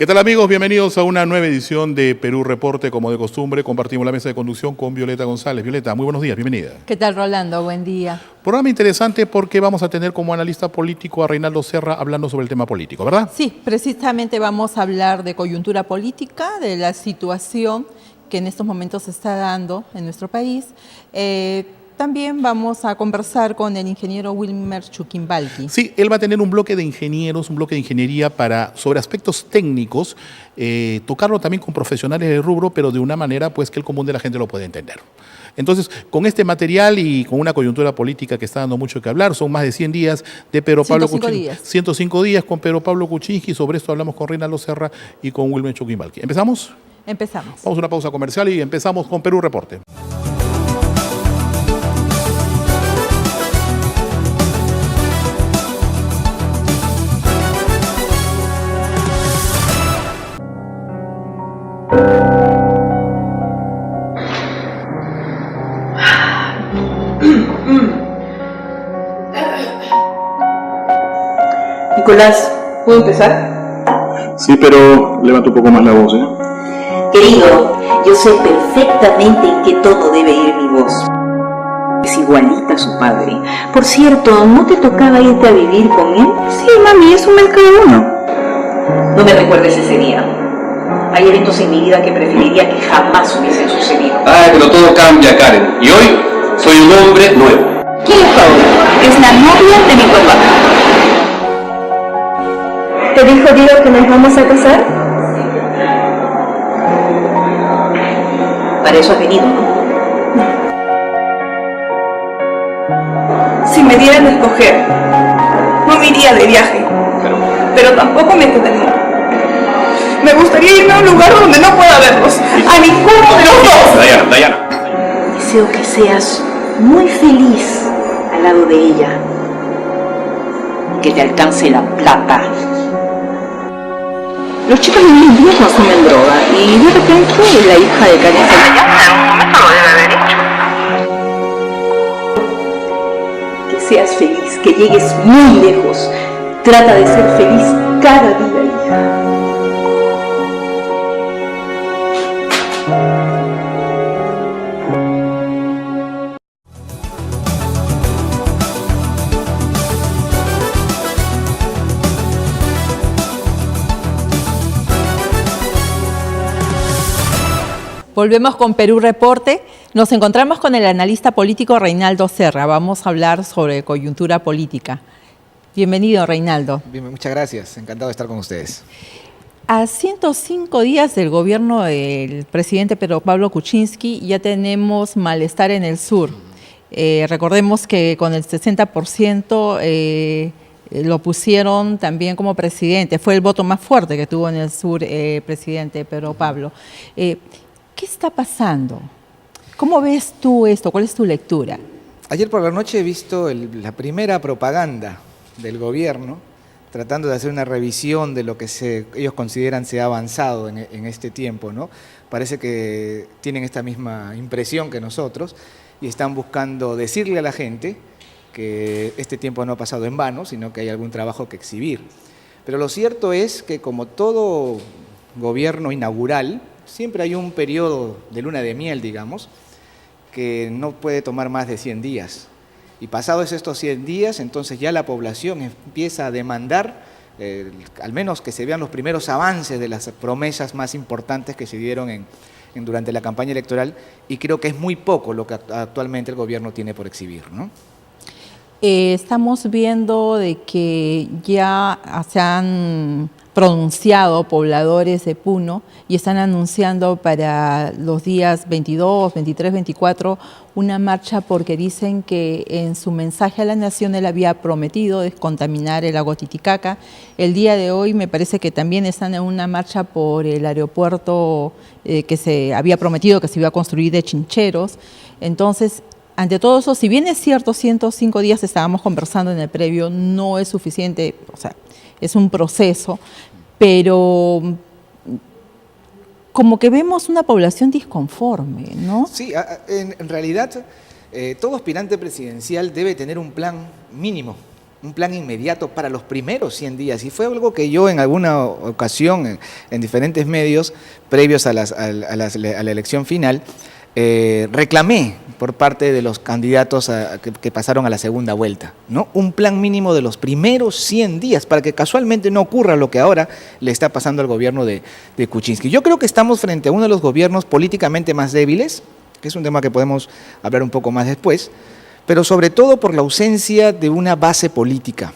¿Qué tal, amigos? Bienvenidos a una nueva edición de Perú Reporte. Como de costumbre, compartimos la mesa de conducción con Violeta González. Violeta, muy buenos días, bienvenida. ¿Qué tal, Rolando? Buen día. Programa interesante porque vamos a tener como analista político a Reinaldo Serra hablando sobre el tema político, ¿verdad? Sí, precisamente vamos a hablar de coyuntura política, de la situación que en estos momentos se está dando en nuestro país. También vamos a conversar con el ingeniero Wilmer Chuquimbalqui. Sí, él va a tener un bloque de ingenieros, un bloque de ingeniería sobre aspectos técnicos, tocarlo también con profesionales del rubro, pero de una manera pues que el común de la gente lo puede entender. Entonces, con este material y con una coyuntura política que está dando mucho que hablar, son más de 100 días de Pedro Pablo Kuczynski. 105 días con Pedro Pablo Kuczynski. Sobre esto hablamos con Reinaldo Serra y con Wilmer Chuquimbalqui. ¿Empezamos? Empezamos. Vamos a una pausa comercial y empezamos con Perú Reporte. Nicolás, ¿puedo empezar? Sí, pero levanta un poco más la voz, ¿eh? Querido, yo sé perfectamente en qué tono debe ir mi voz. Es igualita a su padre. Por cierto, ¿no te tocaba irte a vivir con él? Sí, mami, es un mes cada uno. No me recuerdes ese día. Hay eventos en mi vida que preferiría que jamás hubiesen sucedido. Pero todo cambia, Karen. Y hoy soy un hombre nuevo. ¿Quién es Paola? Es la novia de mi papá. ¿Te dijo Diego que nos vamos a casar? Para eso has venido, ¿no? Si me dieran a escoger, no me iría de viaje, pero tampoco me quedaría. Me gustaría irme a un lugar donde no pueda verlos, a ninguno de los dos. Dayana. Deseo que seas muy feliz al lado de ella, que te alcance la plata. Los chicos de hoy en día consumen droga y de repente la hija de Karen en algún momento lo debe haber hecho. Que seas feliz, que llegues muy lejos. Trata de ser feliz cada día, hija. Volvemos con Perú Reporte. Nos encontramos con el analista político Reinaldo Serra. Vamos a hablar sobre coyuntura política. Bienvenido, Reinaldo. Bien, muchas gracias. Encantado de estar con ustedes. A 105 días del gobierno del presidente Pedro Pablo Kuczynski ya tenemos malestar en el sur. Recordemos que con el 60% lo pusieron también como presidente. Fue el voto más fuerte que tuvo en el sur presidente Pedro Pablo. ¿Qué está pasando? ¿Cómo ves tú esto? ¿Cuál es tu lectura? Ayer por la noche he visto la primera propaganda del gobierno tratando de hacer una revisión de lo que ellos consideran se ha avanzado en este tiempo, ¿no? Parece que tienen esta misma impresión que nosotros y están buscando decirle a la gente que este tiempo no ha pasado en vano, sino que hay algún trabajo que exhibir. Pero lo cierto es que, como todo gobierno inaugural, siempre hay un periodo de luna de miel, digamos, que no puede tomar más de 100 días. Y pasados estos 100 días, entonces ya la población empieza a demandar, al menos que se vean los primeros avances de las promesas más importantes que se dieron durante la campaña electoral, y creo que es muy poco lo que actualmente el gobierno tiene por exhibir, ¿no? Estamos viendo de que ya se han pronunciado pobladores de Puno y están anunciando para los días 22, 23, 24 una marcha porque dicen que en su mensaje a la nación él había prometido descontaminar el lago Titicaca. El día de hoy me parece que también están en una marcha por el aeropuerto que se había prometido que se iba a construir de Chincheros. Entonces, ante todo eso, si bien es cierto, 105 días estábamos conversando en el previo, no es suficiente, o sea, es un proceso, pero como que vemos una población disconforme, ¿no? Sí, en realidad todo aspirante presidencial debe tener un plan mínimo un plan inmediato para los primeros 100 días. Y fue algo que yo en alguna ocasión, en diferentes medios, previos a la elección final, reclamé por parte de los candidatos que pasaron a la segunda vuelta, ¿no? Un plan mínimo de los primeros 100 días para que casualmente no ocurra lo que ahora le está pasando al gobierno de Kuczynski. Yo creo que estamos frente a uno de los gobiernos políticamente más débiles, que es un tema que podemos hablar un poco más después, pero sobre todo por la ausencia de una base política,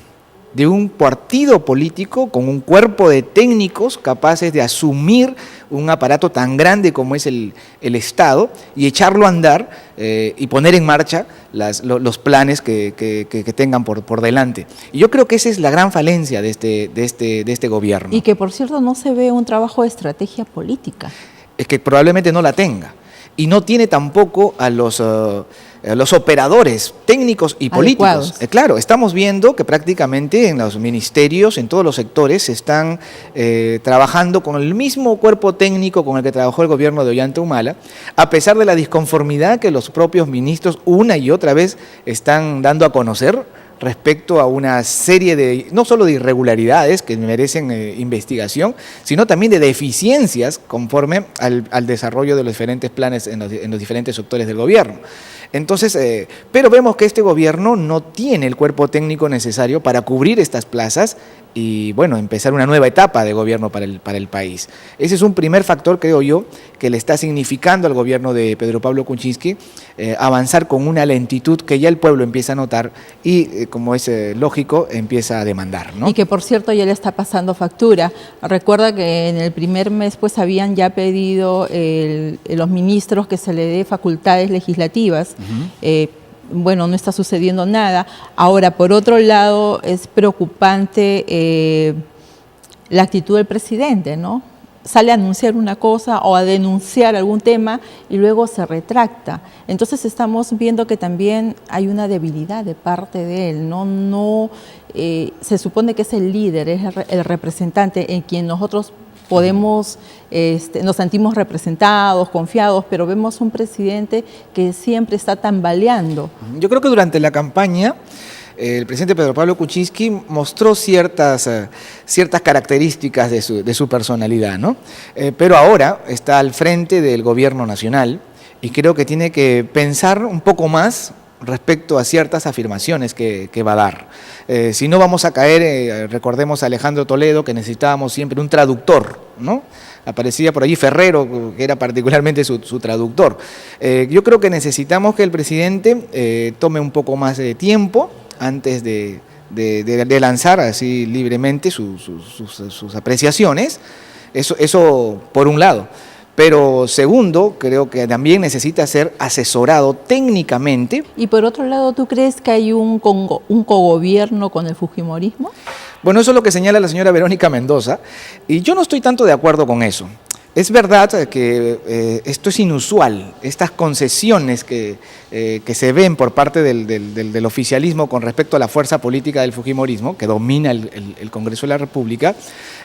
de un partido político con un cuerpo de técnicos capaces de asumir un aparato tan grande como es el Estado y echarlo a andar y poner en marcha los planes que tengan por delante. Y yo creo que esa es la gran falencia de este gobierno. Y que, por cierto, no se ve un trabajo de estrategia política. Es que probablemente no la tenga. Y no tiene tampoco a los operadores técnicos y políticos. Claro, estamos viendo que prácticamente en los ministerios, en todos los sectores, se están trabajando con el mismo cuerpo técnico con el que trabajó el gobierno de Ollanta Humala, a pesar de la disconformidad que los propios ministros una y otra vez están dando a conocer respecto a una serie de, no solo de irregularidades que merecen investigación, sino también de deficiencias conforme al desarrollo de los diferentes planes en los diferentes sectores del gobierno. Entonces, pero vemos que este gobierno no tiene el cuerpo técnico necesario para cubrir estas plazas y, bueno, empezar una nueva etapa de gobierno para el país. Ese es un primer factor, creo yo, que le está significando al gobierno de Pedro Pablo Kuczynski avanzar con una lentitud que ya el pueblo empieza a notar y, como es lógico, empieza a demandar, ¿no? Y que, por cierto, ya le está pasando factura. Recuerda que en el primer mes pues habían ya pedido los ministros que se le dé facultades legislativas. Bueno, no está sucediendo nada. Ahora, por otro lado, es preocupante la actitud del presidente, ¿no? Sale a anunciar una cosa o a denunciar algún tema y luego se retracta. Entonces estamos viendo que también hay una debilidad de parte de él, ¿no? Se supone que es el líder, es el representante en quien nosotros podemos, nos sentimos representados, confiados, pero vemos un presidente que siempre está tambaleando. Yo creo que durante la campaña el presidente Pedro Pablo Kuczynski mostró ciertas características de su personalidad, ¿no? Pero ahora está al frente del gobierno nacional y creo que tiene que pensar un poco más respecto a ciertas afirmaciones que va a dar. Si no vamos a caer, recordemos a Alejandro Toledo, que necesitábamos siempre un traductor, ¿no? Aparecía por allí Ferrero, que era particularmente su traductor. Yo creo que necesitamos que el presidente tome un poco más de tiempo antes de lanzar así libremente sus apreciaciones. Eso por un lado. Pero segundo, creo que también necesita ser asesorado técnicamente. Y por otro lado, ¿tú crees que hay un cogobierno con el fujimorismo? Bueno, eso es lo que señala la señora Verónica Mendoza, y yo no estoy tanto de acuerdo con eso. Es verdad que esto es inusual, estas concesiones que se ven por parte del oficialismo con respecto a la fuerza política del fujimorismo, que domina el Congreso de la República,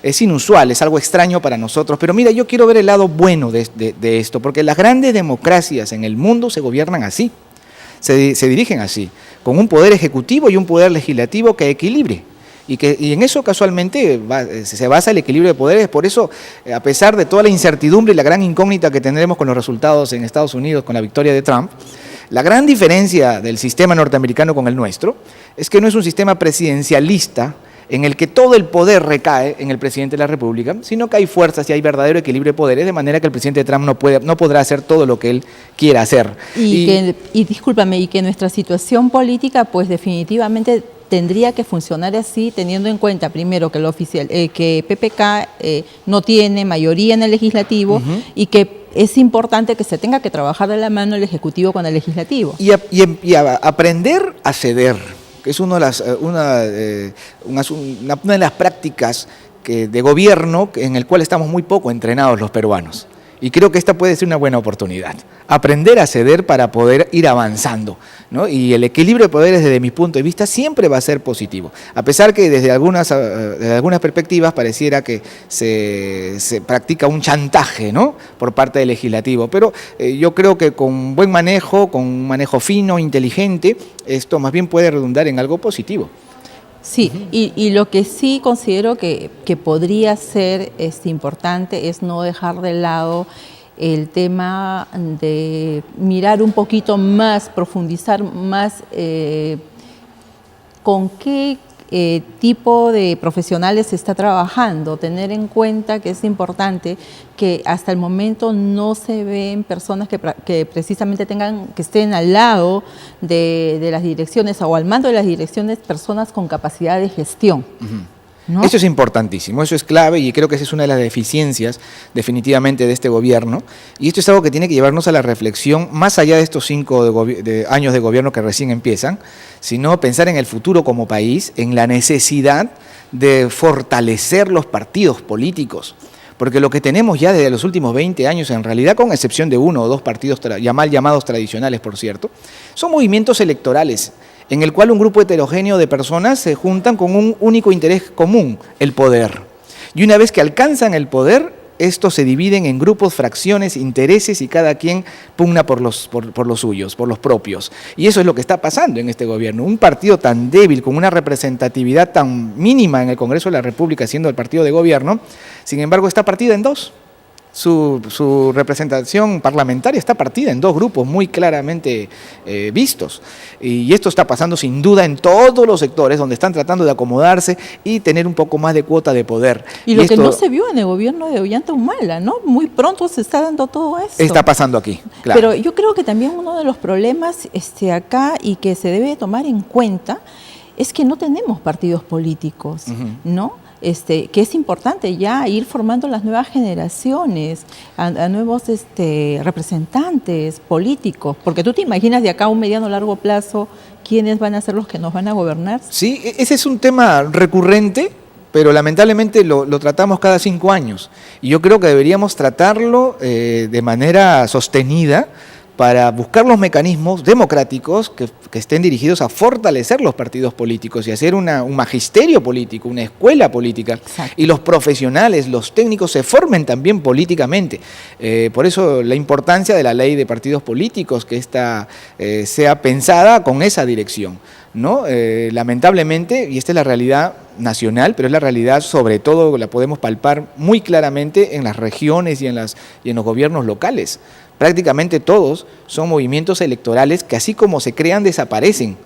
es inusual, es algo extraño para nosotros. Pero mira, yo quiero ver el lado bueno de esto, porque las grandes democracias en el mundo se gobiernan así, se dirigen así, con un poder ejecutivo y un poder legislativo que equilibre. Y en eso casualmente se basa el equilibrio de poderes. Por eso, a pesar de toda la incertidumbre y la gran incógnita que tendremos con los resultados en Estados Unidos con la victoria de Trump, la gran diferencia del sistema norteamericano con el nuestro es que no es un sistema presidencialista en el que todo el poder recae en el presidente de la República, sino que hay fuerzas y hay verdadero equilibrio de poderes, de manera que el presidente Trump no podrá hacer todo lo que él quiera hacer. Y discúlpame, y que nuestra situación política, pues definitivamente tendría que funcionar así, teniendo en cuenta primero que que PPK no tiene mayoría en el legislativo y que es importante que se tenga que trabajar de la mano el ejecutivo con el legislativo. Y aprender a ceder, que es una de las prácticas de gobierno en el cual estamos muy poco entrenados los peruanos. Y creo que esta puede ser una buena oportunidad. Aprender a ceder para poder ir avanzando, ¿no? Y el equilibrio de poderes, desde mi punto de vista, siempre va a ser positivo. A pesar que desde algunas perspectivas pareciera que se practica un chantaje, ¿no?, por parte del legislativo. Pero yo creo que con buen manejo, con un manejo fino, inteligente, esto más bien puede redundar en algo positivo. Sí, y lo que sí considero que podría ser importante es no dejar de lado el tema de mirar un poquito más, profundizar más con qué tipo de profesionales se está trabajando, tener en cuenta que es importante que hasta el momento no se ven personas que precisamente que estén al lado de las direcciones o al mando de las direcciones, personas con capacidad de gestión. ¿No? Eso es importantísimo, eso es clave y creo que esa es una de las deficiencias definitivamente de este gobierno. Y esto es algo que tiene que llevarnos a la reflexión, más allá de estos 5 años de gobierno que recién empiezan, sino pensar en el futuro como país, en la necesidad de fortalecer los partidos políticos. Porque lo que tenemos ya desde los últimos 20 años, en realidad con excepción de 1 o 2 partidos mal llamados tradicionales, por cierto, son movimientos electorales, en el cual un grupo heterogéneo de personas se juntan con un único interés común, el poder. Y una vez que alcanzan el poder, estos se dividen en grupos, fracciones, intereses y cada quien pugna por los suyos, por los propios. Y eso es lo que está pasando en este gobierno. Un partido tan débil, con una representatividad tan mínima en el Congreso de la República, siendo el partido de gobierno, sin embargo está partida en 2. Su representación parlamentaria está partida en 2 grupos muy claramente vistos. Y esto está pasando sin duda en todos los sectores donde están tratando de acomodarse y tener un poco más de cuota de poder. Y lo que no se vio en el gobierno de Ollanta Humala, ¿no? Muy pronto se está dando todo esto. Está pasando aquí, claro. Pero yo creo que también uno de los problemas acá y que se debe tomar en cuenta es que no tenemos partidos políticos, ¿no? Que es importante ya ir formando las nuevas generaciones, a nuevos representantes políticos, porque tú te imaginas de acá a un mediano o largo plazo quiénes van a ser los que nos van a gobernar. Sí, ese es un tema recurrente, pero lamentablemente lo tratamos cada 5 años. Y yo creo que deberíamos tratarlo de manera sostenida, para buscar los mecanismos democráticos que estén dirigidos a fortalecer los partidos políticos y hacer un magisterio político, una escuela política. Exacto. Y los profesionales, los técnicos se formen también políticamente. Por eso la importancia de la ley de partidos políticos, que esta sea pensada con esa dirección, ¿no? Lamentablemente, y esta es la realidad nacional, pero es la realidad sobre todo, la podemos palpar muy claramente en las regiones y en los gobiernos locales. Prácticamente todos son movimientos electorales que así como se crean, desaparecen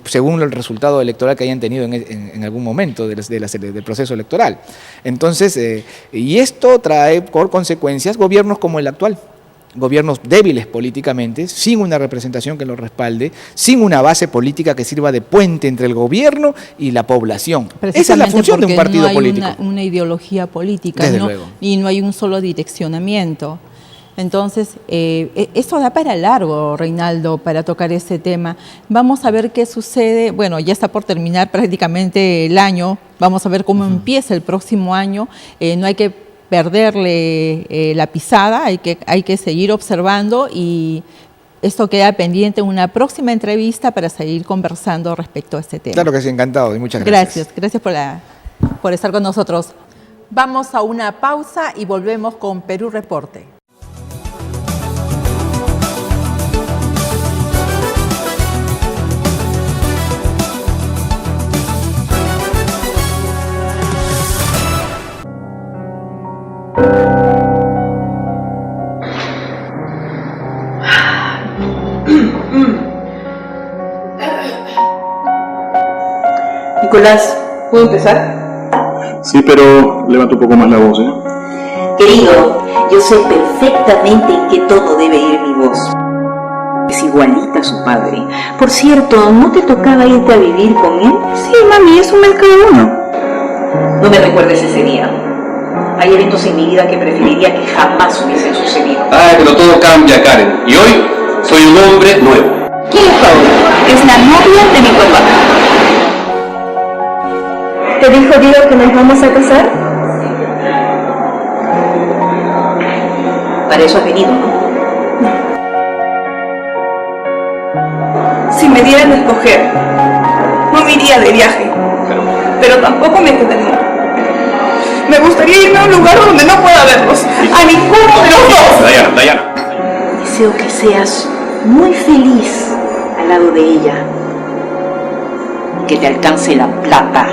según el resultado electoral que hayan tenido en algún momento del proceso electoral. Entonces, y esto trae por consecuencias gobiernos como el actual. Gobiernos débiles políticamente, sin una representación que los respalde, sin una base política que sirva de puente entre el gobierno y la población. Esa es la función de un partido político. No hay una ideología política, Desde luego. Y no hay un solo direccionamiento. Entonces, esto da para largo, Reinaldo, para tocar este tema. Vamos a ver qué sucede. Bueno, ya está por terminar prácticamente el año. Vamos a ver cómo empieza el próximo año. No hay que perderle la pisada, hay que seguir observando y esto queda pendiente en una próxima entrevista para seguir conversando respecto a este tema. Claro que sí, encantado y muchas gracias. Gracias por estar con nosotros. Vamos a una pausa y volvemos con Perú Reporte. Nicolás, ¿puedo empezar? Sí, pero levanta un poco más la voz, ¿eh? Querido, yo sé perfectamente en qué tono debe ir mi voz. Es igualita a su padre. Por cierto, ¿no te tocaba irte a vivir con él? Sí, mami, es un mes cada uno. No me recuerdes ese día. Hay eventos en mi vida que preferiría que jamás hubiesen sucedido. Ay, pero todo cambia, Karen. Y hoy soy un hombre nuevo. ¿Quién es Paola? Es la novia de mi papá. ¿Te dijo Diego que nos vamos a casar? Para eso has venido, ¿no? Si me dieran a escoger, no me iría de viaje, pero tampoco me quedaría. Me gustaría irme a un lugar donde no pueda verlos, a ninguno de los dos. Dayana. Deseo que seas muy feliz al lado de ella. que te alcance la plata.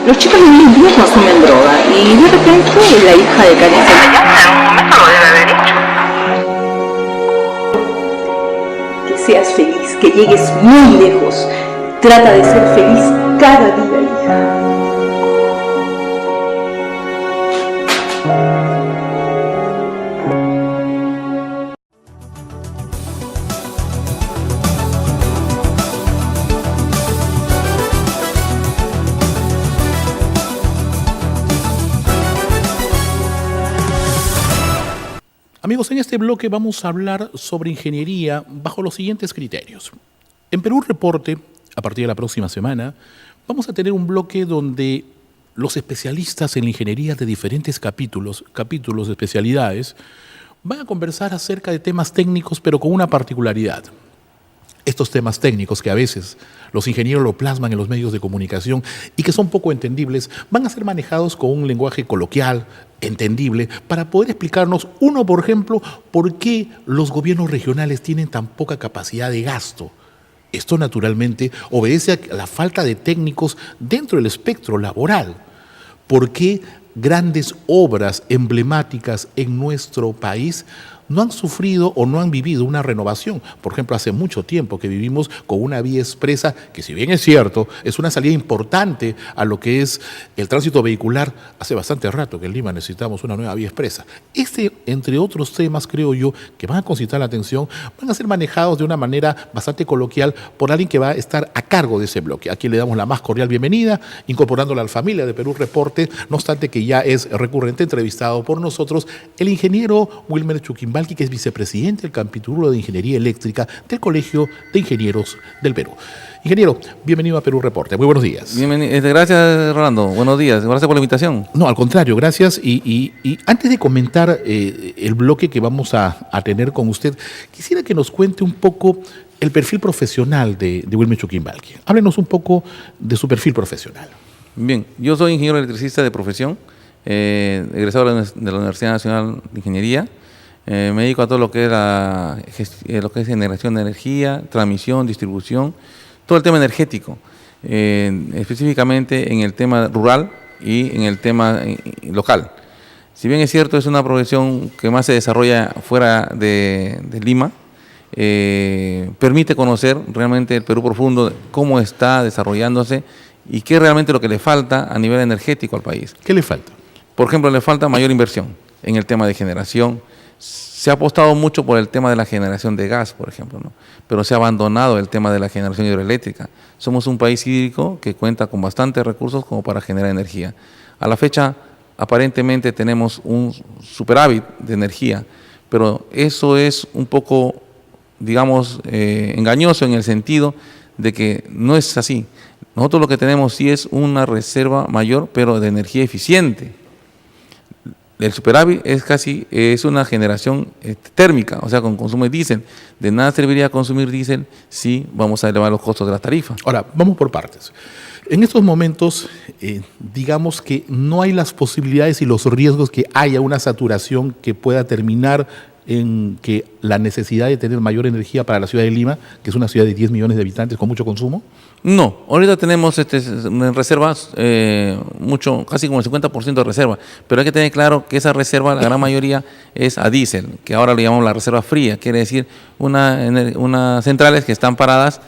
Los chicos de hoy en día consumen droga y de repente la hija de Karen en algún momento lo debe haber hecho. Que seas feliz, que llegues muy lejos. Trata de ser feliz cada día, hija. Amigos, en este bloque vamos a hablar sobre ingeniería bajo los siguientes criterios. En Perú Reporte, a partir de la próxima semana, vamos a tener un bloque donde los especialistas en la ingeniería de diferentes capítulos de especialidades, van a conversar acerca de temas técnicos, pero con una particularidad. Estos temas técnicos que a veces los ingenieros lo plasman en los medios de comunicación y que son poco entendibles, van a ser manejados con un lenguaje coloquial, entendible, para poder explicarnos, uno, por ejemplo, por qué los gobiernos regionales tienen tan poca capacidad de gasto. Esto naturalmente obedece a la falta de técnicos dentro del espectro laboral. ¿Por qué grandes obras emblemáticas en nuestro país no han sufrido o no han vivido una renovación? Por ejemplo, hace mucho tiempo que vivimos con una vía expresa que, si bien es cierto, es una salida importante a lo que es el tránsito vehicular, hace bastante rato que en Lima necesitamos una nueva vía expresa. Entre otros temas, creo yo, que van a concitar la atención, van a ser manejados de una manera bastante coloquial por alguien que va a estar a cargo de ese bloque, a quien le damos la más cordial bienvenida, incorporándola a la familia de Perú Reporte, no obstante que ya es recurrente entrevistado por nosotros, el ingeniero Wilmer Chuquimbalqui, que es vicepresidente del capítulo de Ingeniería Eléctrica del Colegio de Ingenieros del Perú. Ingeniero, bienvenido a Perú Reporte. Muy buenos días. Gracias, Rolando. Buenos días. Gracias por la invitación. No, al contrario, gracias. Y antes de comentar el bloque que vamos a tener con usted, quisiera que nos cuente un poco el perfil profesional de Wilmer Chuquimbalqui. Háblenos un poco de su perfil profesional. Bien, yo soy ingeniero electricista de profesión, egresado de la Universidad Nacional de Ingeniería. Me dedico a todo lo que es generación de energía, transmisión, distribución, todo el tema energético, específicamente en el tema rural y en el tema local. Si bien es cierto, es una profesión que más se desarrolla fuera de Lima, permite conocer realmente el Perú profundo, cómo está desarrollándose y qué es realmente lo que le falta a nivel energético al país. ¿Qué le falta? Por ejemplo, le falta mayor inversión en el tema de generación. Se ha apostado mucho por el tema de la generación de gas, por ejemplo, ¿no? Pero se ha abandonado el tema de la generación hidroeléctrica. Somos un país hídrico que cuenta con bastantes recursos como para generar energía. A la fecha, aparentemente tenemos un superávit de energía, pero eso es un poco, digamos, engañoso en el sentido de que no es así. Nosotros lo que tenemos sí es una reserva mayor, pero de energía eficiente. El superávit es una generación térmica, o sea, con consumo de diésel. De nada serviría consumir diésel si vamos a elevar los costos de la tarifa. Ahora, vamos por partes. En estos momentos, digamos que no hay las posibilidades y los riesgos que haya una saturación que pueda terminar en que la necesidad de tener mayor energía para la ciudad de Lima, que es una ciudad de 10 millones de habitantes con mucho consumo. No, ahorita tenemos en reservas casi como el 50% de reserva, pero hay que tener claro que esa reserva, la gran mayoría, es a diésel, que ahora le llamamos la reserva fría, quiere decir unas centrales que están paradas,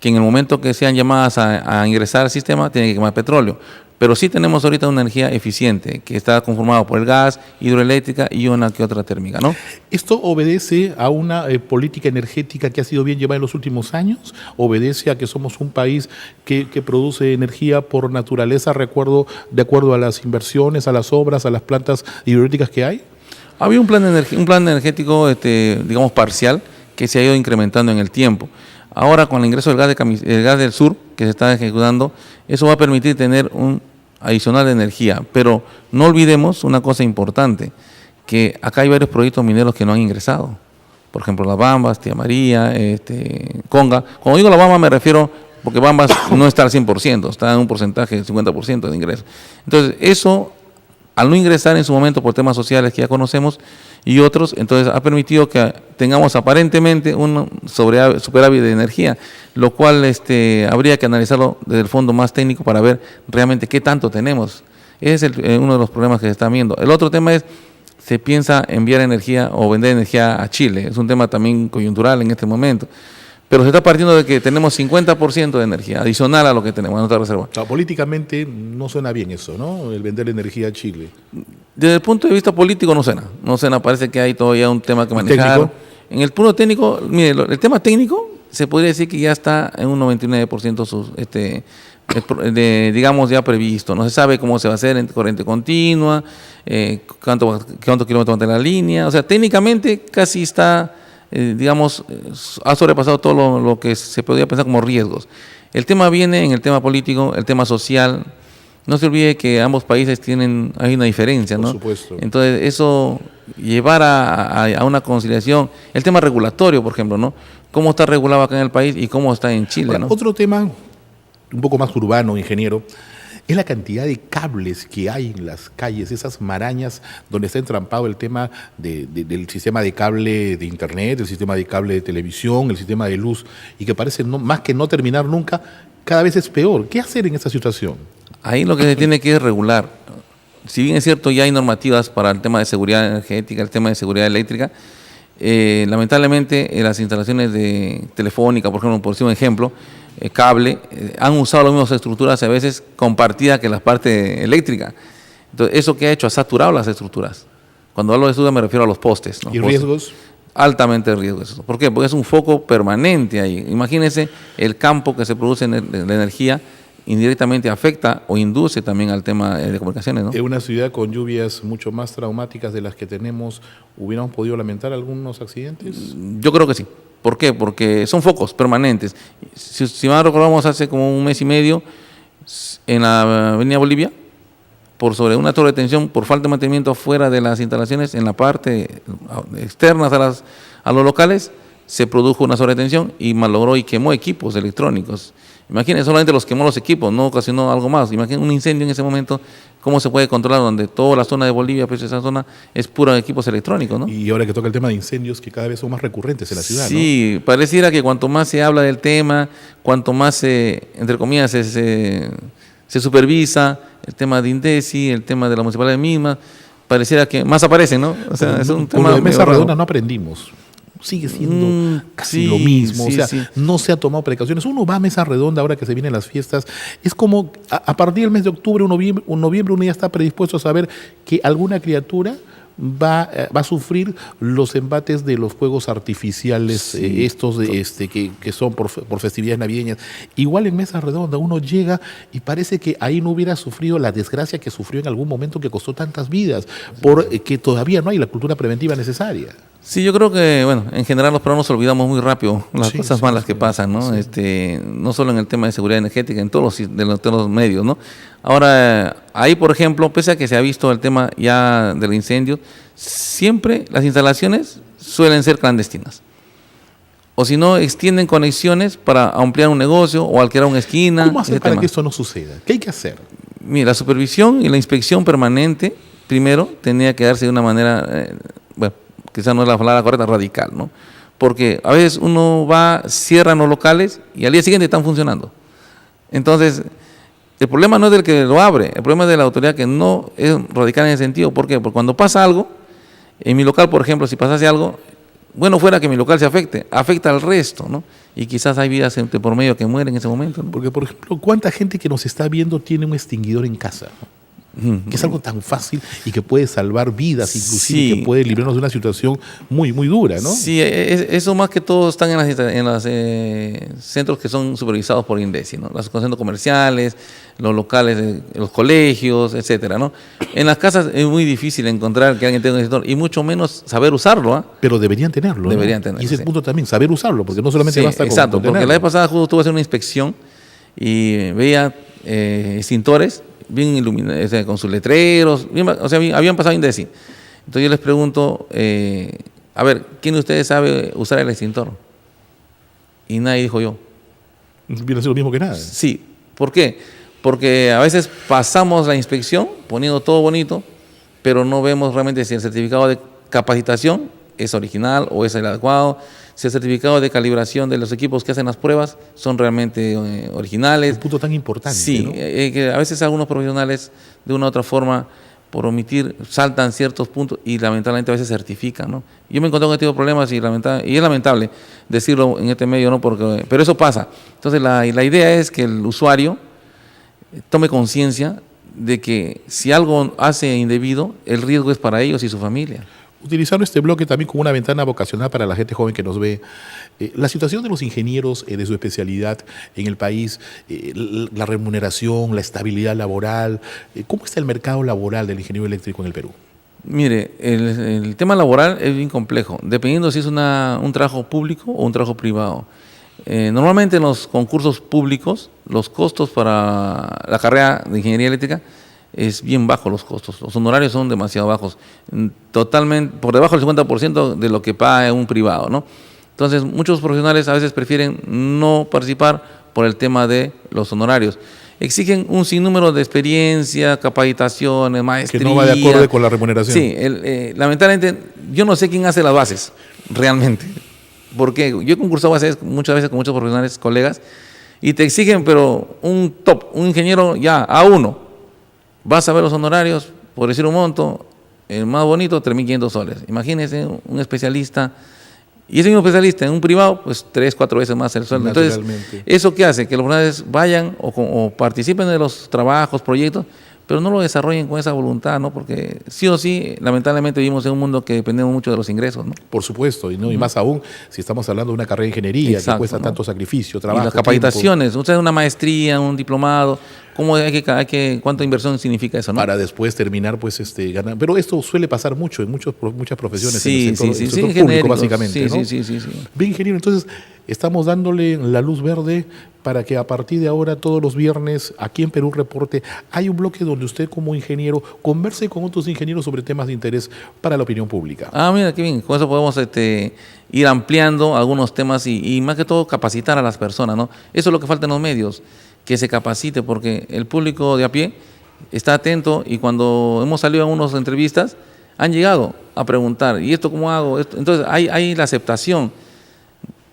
que en el momento que sean llamadas a ingresar al sistema tienen que quemar petróleo. Pero sí tenemos ahorita una energía eficiente, que está conformada por el gas, hidroeléctrica y una que otra térmica, ¿no? ¿Esto obedece a una política energética que ha sido bien llevada en los últimos años? ¿Obedece a que somos un país que produce energía por naturaleza, de acuerdo a las inversiones, a las obras, a las plantas hidroeléctricas que hay? Había un plan energético, digamos, parcial, que se ha ido incrementando en el tiempo. Ahora, con el ingreso del gas del sur, que se está ejecutando, eso va a permitir tener un adicional de energía. Pero no olvidemos una cosa importante, que acá hay varios proyectos mineros que no han ingresado. Por ejemplo, Las Bambas, Tía María, Conga. Cuando digo Las Bambas me refiero, porque Bambas no está al 100%, está en un porcentaje del 50% de ingreso. Entonces, eso, al no ingresar en su momento por temas sociales que ya conocemos, y otros, entonces ha permitido que tengamos aparentemente un superávit de energía, lo cual habría que analizarlo desde el fondo más técnico para ver realmente qué tanto tenemos. Ese es uno de los problemas que se están viendo. El otro tema es, se piensa enviar energía o vender energía a Chile, es un tema también coyuntural en este momento. Pero se está partiendo de que tenemos 50% de energía adicional a lo que tenemos en nuestra reserva. O sea, políticamente no suena bien eso, ¿no? El vender energía a Chile. Desde el punto de vista político no suena, parece que hay todavía un tema que manejar. ¿Técnico? En el punto técnico, mire, el tema técnico se podría decir que ya está en un 99% digamos ya previsto. No se sabe cómo se va a hacer en corriente continua, cuántos kilómetros va a tener la línea. O sea, técnicamente casi está, ha sobrepasado todo lo que se podría pensar como riesgos. El tema viene en el tema político, el tema social. No se olvide que ambos países hay una diferencia, ¿no? Por supuesto. Entonces, eso llevar a una conciliación. El tema regulatorio, por ejemplo, ¿no? ¿Cómo está regulado acá en el país y cómo está en Chile, Ahora, ¿no? otro tema, un poco más urbano, ingeniero, es la cantidad de cables que hay en las calles, esas marañas donde está entrampado el tema del sistema de cable de internet, el sistema de cable de televisión, el sistema de luz, y que parece más que no terminar nunca, cada vez es peor. ¿Qué hacer en esa situación? Ahí lo que se tiene que es regular. Si bien es cierto, ya hay normativas para el tema de seguridad energética, el tema de seguridad eléctrica, lamentablemente las instalaciones de telefónica, por ejemplo, por decir un ejemplo, cable, han usado las mismas estructuras a veces compartidas que la parte eléctrica. Entonces, ¿eso qué ha hecho? Ha saturado las estructuras. Cuando hablo de estructuras me refiero a los postes, ¿no? ¿Y riesgos? Altamente riesgoso. ¿Por qué? Porque es un foco permanente ahí. Imagínense el campo que se produce de la energía indirectamente afecta o induce también al tema de comunicaciones, ¿no? En una ciudad con lluvias mucho más traumáticas de las que tenemos, ¿hubiéramos podido lamentar algunos accidentes? Yo creo que sí. ¿Por qué? Porque son focos permanentes. Si mal recordamos, hace como un mes y medio, en la avenida Bolivia, por sobre una torre de tensión, por falta de mantenimiento fuera de las instalaciones, en la parte externas a los locales, se produjo una sobretensión y malogró y quemó equipos electrónicos. Imagínense, solamente los quemó los equipos, no ocasionó algo más. Imagínense un incendio en ese momento, ¿cómo se puede controlar? Donde toda la zona de Bolivia, pues esa zona es pura equipos electrónicos, ¿no? Y ahora que toca el tema de incendios, que cada vez son más recurrentes en la ciudad, sí, pareciera que cuanto más se habla del tema, cuanto más, entre comillas, se supervisa el tema de INDECI, el tema de la municipalidad misma, pareciera que más aparecen, ¿no? O sea, es un tema de mesa medio redonda raro. no aprendimos. Sigue siendo casi lo mismo, sí, o sea, sí. no se ha tomado precauciones. Uno va a mesa redonda ahora que se vienen las fiestas, es como a partir del mes de octubre o noviembre uno ya está predispuesto a saber que alguna criatura va a sufrir los embates de los fuegos artificiales, estos que son por festividades navideñas. Igual en mesa redonda uno llega y parece que ahí no hubiera sufrido la desgracia que sufrió en algún momento, que costó tantas vidas, porque todavía no hay la cultura preventiva necesaria. Sí, yo creo que, bueno, en general los peruanos olvidamos muy rápido las Sí, cosas sí, malas sí, que pasan, ¿no? sí. No solo en el tema de seguridad energética, en todos los medios, ¿no? Ahora, ahí, por ejemplo, pese a que se ha visto el tema ya del incendio, siempre las instalaciones suelen ser clandestinas. O si no, extienden conexiones para ampliar un negocio o alquilar una esquina. ¿Cómo hacer ese para tema. que esto no suceda? ¿Qué hay que hacer? Mira, la supervisión y la inspección permanente, primero, tenía que darse de una manera, quizás no es la palabra correcta, radical, ¿no? Porque a veces uno va, cierran los locales y al día siguiente están funcionando. Entonces, el problema no es del que lo abre, el problema es de la autoridad que no es radical en ese sentido. ¿Por qué? Porque cuando pasa algo, en mi local, por ejemplo, si pasase algo, bueno fuera que mi local se afecta al resto, ¿no? Y quizás hay vidas por medio que mueren en ese momento, ¿no? Porque, por ejemplo, ¿cuánta gente que nos está viendo tiene un extinguidor en casa? Que es algo tan fácil y que puede salvar vidas, inclusive, Sí. que puede librarnos de una situación muy, muy dura, ¿no? Sí, eso más que todo están en los centros que son supervisados por INDECI, ¿no? Los centros comerciales, los locales, los colegios, etcétera, ¿no? En las casas es muy difícil encontrar que alguien tenga un extintor y mucho menos saber usarlo, ¿ah? Pero deberían tenerlo, ¿no? Deberían tenerlo, Y ese es sí. el punto también, saber usarlo, porque no solamente Sí, basta con exacto, porque tenerlo. la vez pasada justo estuve haciendo una inspección y veía extintores bien iluminados, con sus letreros, habían pasado INDECI. Entonces yo les pregunto, a ver, ¿quién de ustedes sabe usar el extintor? Y nadie dijo yo. Viene a ser lo mismo que nada. Sí, ¿por qué? Porque a veces pasamos la inspección poniendo todo bonito, pero no vemos realmente si el certificado capacitación es original o es el adecuado, si el certificado de calibración de los equipos que hacen las pruebas son realmente originales. Un punto tan importante, Sí, ¿no? que a veces algunos profesionales de una u otra forma, por omitir, saltan ciertos puntos y lamentablemente a veces certifican, ¿no? Yo me encontré con este tipo de problemas y es lamentable decirlo en este medio, ¿no? Pero eso pasa. Entonces la idea es que el usuario tome conciencia de que si algo hace indebido, el riesgo es para ellos y su familia. Utilizando este bloque también como una ventana vocacional para la gente joven que nos ve, la situación de los ingenieros de su especialidad en el país, la remuneración, la estabilidad laboral, ¿cómo está el mercado laboral del ingeniero eléctrico en el Perú? Mire, el tema laboral es bien complejo, dependiendo si es un trabajo público o un trabajo privado. Normalmente en los concursos públicos, los costos para la carrera de ingeniería eléctrica es bien bajo los costos, los honorarios son demasiado bajos, totalmente por debajo del 50% de lo que paga un privado, ¿no? Entonces muchos profesionales a veces prefieren no participar por el tema de los honorarios. Exigen un sinnúmero de experiencia, capacitaciones, maestría. Que no va de acuerdo con la remuneración. Sí, lamentablemente yo no sé quién hace las bases, realmente. Porque yo he concursado muchas veces con muchos profesionales, colegas, y te exigen, pero un ingeniero ya, A1, vas a ver los honorarios, por decir un monto, el más bonito, 3.500 soles. Imagínense un especialista, y ese mismo especialista en un privado, pues 3, 4 veces más el sueldo. Entonces, ¿eso qué hace? Que los profesionales vayan o participen de los trabajos, proyectos, pero no lo desarrollen con esa voluntad, ¿no? Porque sí o sí, lamentablemente vivimos en un mundo que dependemos mucho de los ingresos, ¿no? Por supuesto, y más aún si estamos hablando de una carrera de ingeniería. Exacto, que cuesta, ¿no?, tanto sacrificio, trabajo, y las capacitaciones, tiempo. Usted una maestría, un diplomado, ¿cuánta inversión significa eso, no? Para después terminar, pues, ganar. Pero esto suele pasar mucho en muchas profesiones, sí, en el sector, sí, sector público, básicamente, sí, ¿no? Sí. Bien, ingeniero, entonces estamos dándole la luz verde para que a partir de ahora, todos los viernes, aquí en Perú Reporte, hay un bloque donde usted como ingeniero converse con otros ingenieros sobre temas de interés para la opinión pública. Ah, mira, qué bien. Con eso podemos ir ampliando algunos temas y más que todo capacitar a las personas, ¿no? Eso es lo que falta en los medios, que se capacite, porque el público de a pie está atento y cuando hemos salido a unas entrevistas, han llegado a preguntar, ¿y esto cómo hago? Entonces, hay la aceptación.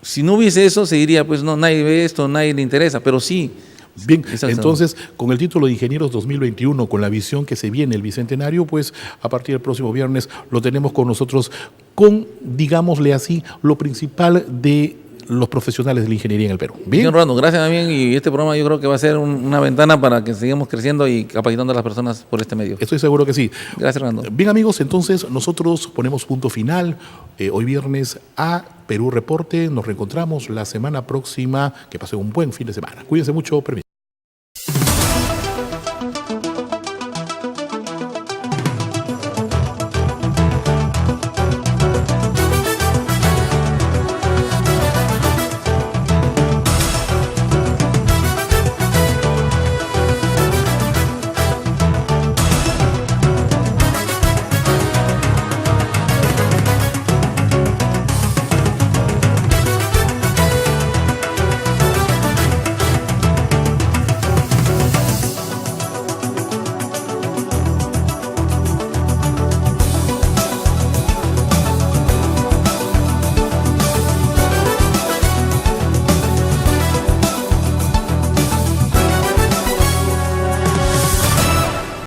Si no hubiese eso, se diría, pues no, nadie ve esto, nadie le interesa, pero sí. Bien, entonces, con el título de Ingenieros 2021, con la visión que se viene el Bicentenario, pues a partir del próximo viernes lo tenemos con nosotros con, digámosle así, lo principal de los profesionales de la ingeniería en el Perú. Bien, Rolando, gracias también, y este programa yo creo que va a ser una ventana para que sigamos creciendo y capacitando a las personas por este medio. Estoy seguro que sí. Gracias, Rolando. Bien, amigos, entonces nosotros ponemos punto final hoy viernes a Perú Reporte. Nos reencontramos la semana próxima. Que pasen un buen fin de semana. Cuídense mucho. Permiso.